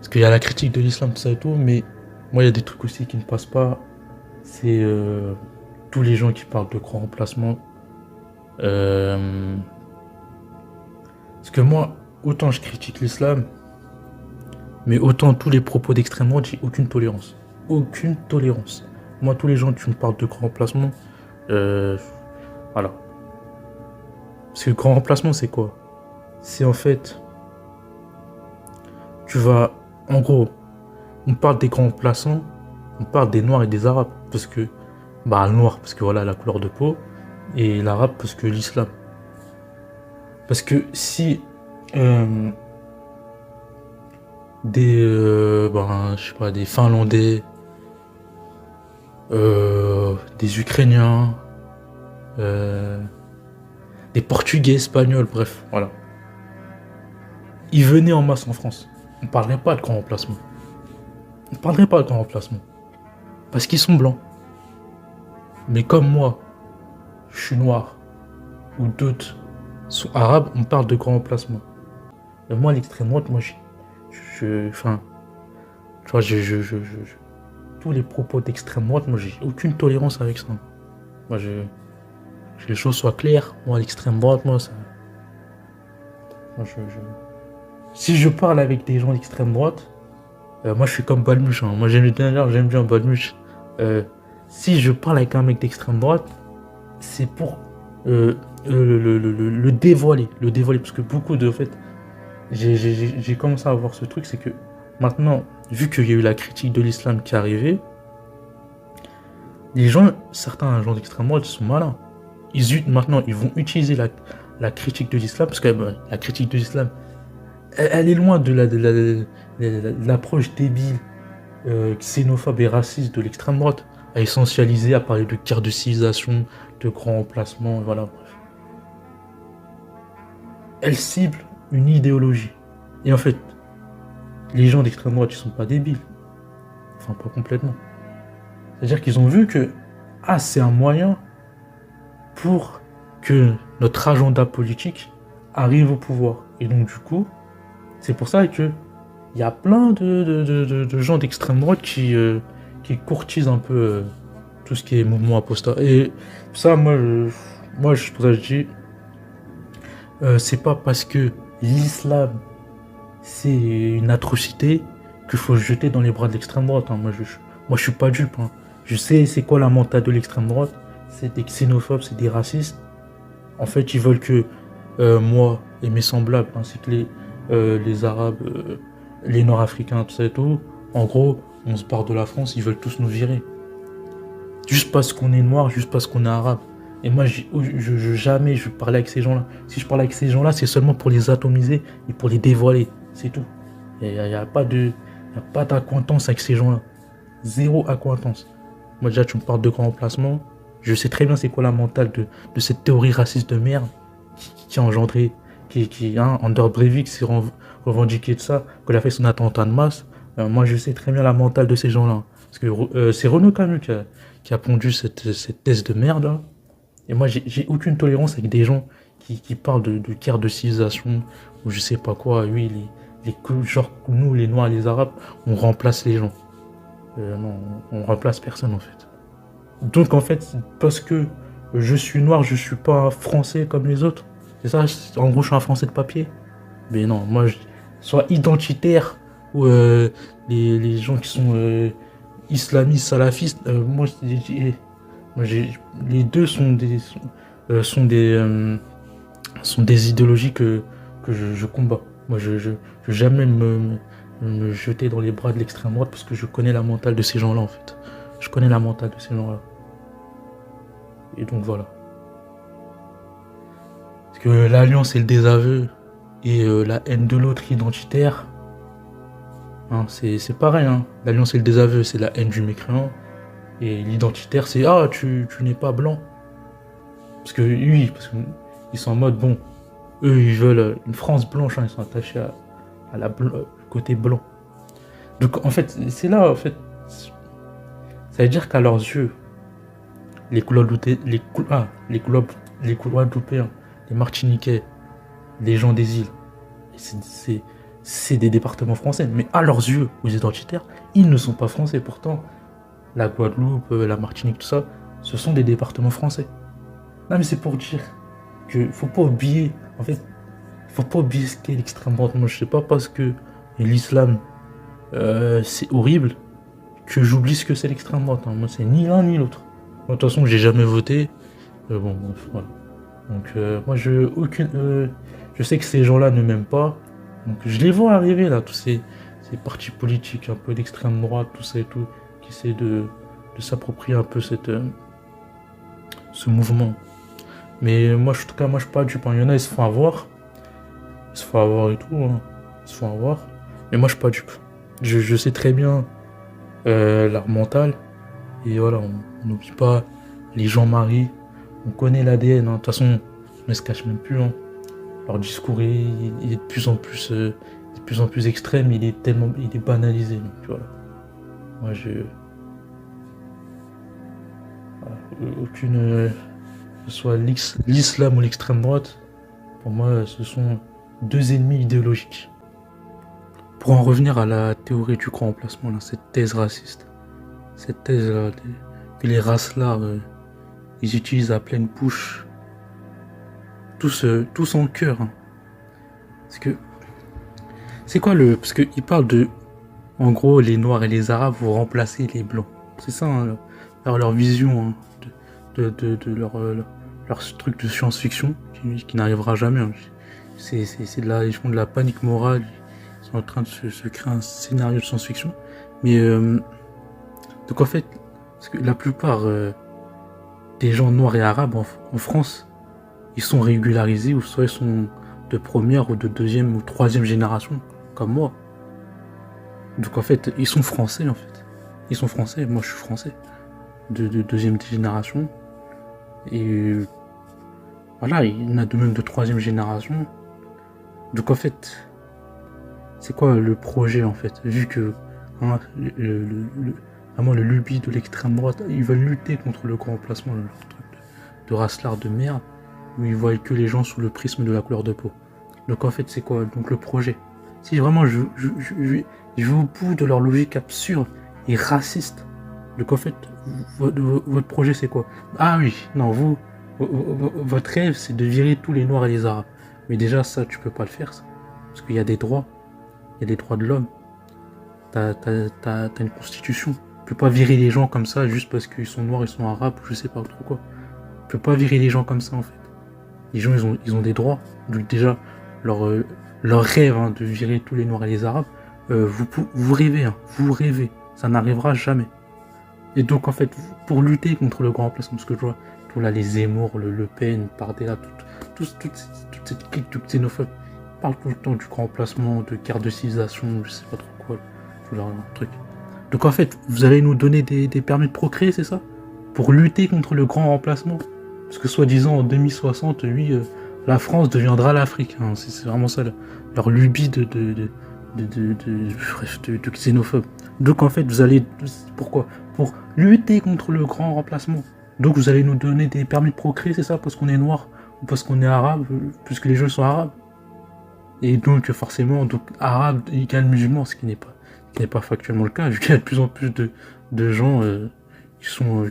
Parce qu'il y a la critique de l'islam, tout ça et tout, mais moi, il y a des trucs aussi qui ne passent pas. C'est tous les gens qui parlent de grands remplacements. Euh, Parce que moi, autant je critique l'islam, mais autant tous les propos d'extrême droite, j'ai aucune tolérance. Aucune tolérance. Moi, tous les gens qui me parlent de grands remplacements, euh, voilà. Parce que le grand remplacement, c'est quoi? C'est en fait, tu vas, en gros, on parle des grands remplaçants, on parle des noirs et des arabes. Parce que, bah, le noir, parce que voilà, la couleur de peau, et l'arabe, parce que l'islam. Parce que si euh, ben, je sais pas, des Finlandais, des Ukrainiens, euh, des Portugais, Espagnols, bref, voilà. Ils venaient en masse en France. On ne parlerait pas de grand remplacement. On ne parlerait pas de grand remplacement. Parce qu'ils sont blancs. Mais comme moi, je suis noir, ou d'autres sont arabes, on parle de grand remplacement. Et moi, l'extrême droite, moi, enfin, tu vois, tous les propos d'extrême droite, moi, j'ai aucune tolérance avec ça. Moi, que les choses soient claires. Moi, l'extrême droite, moi, ça, moi, si je parle avec des gens d'extrême droite, moi, je suis comme Balmuche. Hein. Moi, j'aime bien Balmuche. Euh, si je parle avec un mec d'extrême droite, c'est pour le dévoiler. Le dévoiler. Parce que beaucoup de. En fait, j'ai commencé à avoir ce truc, c'est que maintenant, vu qu'il y a eu la critique de l'islam qui est arrivée, les gens, certains gens d'extrême droite, ils sont malins. Maintenant, ils vont utiliser la critique de l'islam, parce que la critique de l'islam, elle est loin de l'approche débile, xénophobe et raciste de l'extrême droite, à essentialiser, à parler de guerre de civilisation, de grands emplacements, voilà, bref. Elle cible une idéologie. Et en fait, les gens d'extrême droite, ils sont pas débiles. Enfin, pas complètement. C'est-à-dire qu'ils ont vu que, ah, c'est un moyen pour que notre agenda politique arrive au pouvoir. Et donc, du coup, c'est pour ça que il y a plein de gens d'extrême droite qui courtisent un peu tout ce qui est mouvement apostat. Et ça, c'est pour ça que je dis, c'est pas parce que l'islam c'est une atrocité qu'il faut se jeter dans les bras de l'extrême droite. Hein. Moi, je suis pas dupe. Hein. Je sais c'est quoi la mentale de l'extrême droite. C'est des xénophobes, c'est des racistes. En fait, ils veulent que moi et mes semblables, ainsi que les Arabes, les Nord-Africains, tout ça et tout, en gros, on se barre de la France, ils veulent tous nous virer. Juste parce qu'on est noir, juste parce qu'on est arabe. Et moi, jamais je parlais avec ces gens-là. Si je parle avec ces gens-là, c'est seulement pour les atomiser et pour les dévoiler. C'est tout. Il n'y a pas d'acquaintance avec ces gens-là. Zéro acquaintance. Moi, déjà, tu me parles de grands emplacements. Je sais très bien c'est quoi la mentale de cette théorie raciste de merde qui a engendré, Anders Breivik s'est revendiqué de ça, qu'il a fait son attentat de masse. Moi, je sais très bien la mentale de ces gens-là. Parce que c'est Renaud Camus qui a pondu cette thèse de merde. Là. Et moi, j'ai aucune tolérance avec des gens qui parlent de guerre de civilisation ou je sais pas quoi. Oui, genre nous, les Noirs et les Arabes, on remplace les gens. Non, on remplace personne en fait. Donc en fait, parce que je suis noir, je suis pas français comme les autres. C'est ça, en gros, je suis un français de papier. Mais non, moi, soit identitaire ou les gens qui sont islamistes, salafistes, les deux sont des idéologies que je combats. Moi, je veux jamais me jeter dans les bras de l'extrême droite parce que je connais la mentale de ces gens-là, en fait. Je connais la mentale de ces gens-là. Et donc, voilà. Parce que l'alliance et le désaveu et la haine de l'autre identitaire, hein, c'est pareil. Hein. L'alliance et le désaveu, c'est la haine du mécréant. Et l'identitaire, c'est ah, tu n'es pas blanc. Parce que oui, parce qu'ils sont en mode bon, eux ils veulent une France blanche, hein, ils sont attachés à côté blanc. Donc en fait, c'est là, en fait, ça veut dire qu'à leurs yeux, les Guadeloupéens, les Martiniquais, les gens des îles, c'est des départements français. Mais à leurs yeux, aux identitaires, ils ne sont pas français. Pourtant, la Guadeloupe, la Martinique, tout ça, ce sont des départements français. Non, mais c'est pour dire que faut pas oublier, en fait, faut pas oublier ce qu'est l'extrême droite. Moi, je sais pas parce que l'islam, c'est horrible que j'oublie ce que c'est l'extrême droite. Hein. Moi, c'est ni l'un ni l'autre. De toute façon, j'ai jamais voté. Bon, bref, voilà. Donc, moi, je sais que ces gens-là ne m'aiment pas. Donc, je les vois arriver, là, tous ces partis politiques un peu d'extrême droite, tout ça et tout, qui essaient de s'approprier un peu ce mouvement. Mais moi, en tout cas, moi, je suis pas dupe. Il y en a, ils se font avoir. Ils se font avoir et tout. Hein. Ils se font avoir. Mais moi, je suis pas dupe. Je sais très bien l'art mental. Et voilà, on n'oublie pas les Jean-Marie. On connaît l'ADN. Hein. De toute façon, on ne se cache même plus. Hein. Leur discours, il est de plus en plus extrême. Il est banalisé. Donc, voilà. Moi, voilà, aucune... que ce soit l'islam ou l'extrême droite, pour moi, ce sont deux ennemis idéologiques. Pour en revenir à la théorie du grand remplacement, là, cette thèse raciste, cette thèse-là, que les races-là, ils utilisent à pleine bouche, tous en cœur. Hein. Parce que, c'est quoi parce qu'ils parlent de, en gros, les Noirs et les Arabes vont remplacer les Blancs. C'est ça, hein, leur vision, hein, de leur truc de science-fiction qui n'arrivera jamais. Hein. Ils font de la panique morale. Ils sont en train de se créer un scénario de science-fiction. Mais donc en fait, parce que la plupart des gens noirs et arabes en France, ils sont régularisés ou soit ils sont de première ou de deuxième ou troisième génération, comme moi. Donc en fait, ils sont français en fait. Ils sont français. Moi, je suis français de deuxième génération. Et voilà, il y en a de même de troisième génération. Donc en fait, c'est quoi le projet en fait? Vu que hein, vraiment le lubie de l'extrême droite, ils veulent lutter contre le grand remplacement, leur truc de racelard de merde, où ils voient que les gens sous le prisme de la couleur de peau. Donc en fait, c'est quoi donc le projet? Si vraiment je vais au bout de leur logique absurde et raciste. Donc en fait, votre projet c'est quoi? Ah oui, non, votre rêve c'est de virer tous les Noirs et les Arabes. Mais déjà ça, tu peux pas le faire, ça. Parce qu'il y a des droits. Il y a des droits de l'homme. T'as une constitution. Tu peux pas virer les gens comme ça juste parce qu'ils sont noirs, ils sont arabes, je sais pas trop quoi. Tu peux pas virer les gens comme ça en fait. Les gens ils ont des droits. Donc déjà, leur rêve hein, de virer tous les noirs et les arabes, vous rêvez, hein, vous rêvez. Ça n'arrivera jamais. Et donc en fait, pour lutter contre le grand remplacement, parce que je vois tout là, les Zemmour, le Pen, Bardella, toute cette clique de xénophobes, parle tout le temps du grand remplacement, de guerre de civilisation, je sais pas trop quoi, tout leur truc. Donc en fait, vous allez nous donner des permis de procréer, c'est ça? Pour lutter contre le grand remplacement? Parce que soi-disant en 2060, oui, la France deviendra l'Afrique. Hein, c'est vraiment ça leur lubie de xénophobe. Donc en fait, vous allez... Pourquoi? Pour lutter contre le grand remplacement. Donc vous allez nous donner des permis de procréer, c'est ça? Parce qu'on est noir? Ou parce qu'on est arabe? Puisque les gens sont arabes? Et donc forcément, donc arabe égale musulman, ce qui n'est pas factuellement le cas, vu qu'il y a de plus en plus de gens qui sont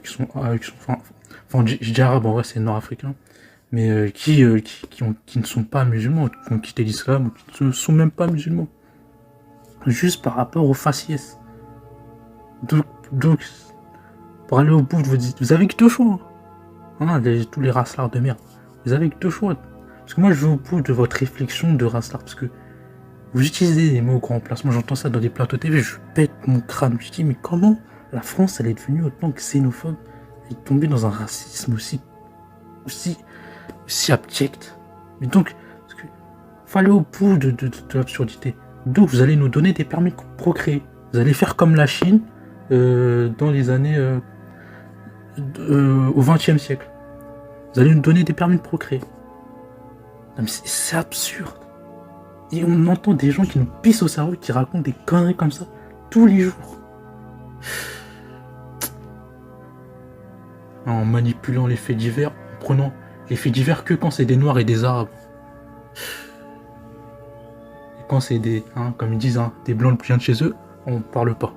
enfin je dis arabe, en vrai c'est nord-africain, mais qui ne sont pas musulmans, qui ont quitté l'islam, ou qui ne sont même pas musulmans. Juste par rapport au faciès. Donc pour aller au bout, vous avez que deux choix. Hein, tous les racelards de merde. Vous avez que deux choix. Parce que moi, je vais au bout de votre réflexion de racelard. Parce que vous utilisez des mots au grand remplacement. J'entends ça dans des plateaux TV. Je pète mon crâne. Je dis, mais comment la France, elle est devenue autant xénophobe? Elle est tombée dans un racisme aussi abject. Mais donc, parce que faut aller au bout de l'absurdité. Donc, vous allez nous donner des permis de procréer. Vous allez faire comme la Chine dans les années au XXe siècle. Vous allez nous donner des permis de procréer. Non mais c'est absurde. Et on entend des gens qui nous pissent au cerveau, qui racontent des conneries comme ça tous les jours. En manipulant les faits divers, en prenant les faits divers que quand c'est des noirs et des arabes. quand c'est des, hein, comme ils disent, hein, des blancs qui viennent de chez eux, on parle pas.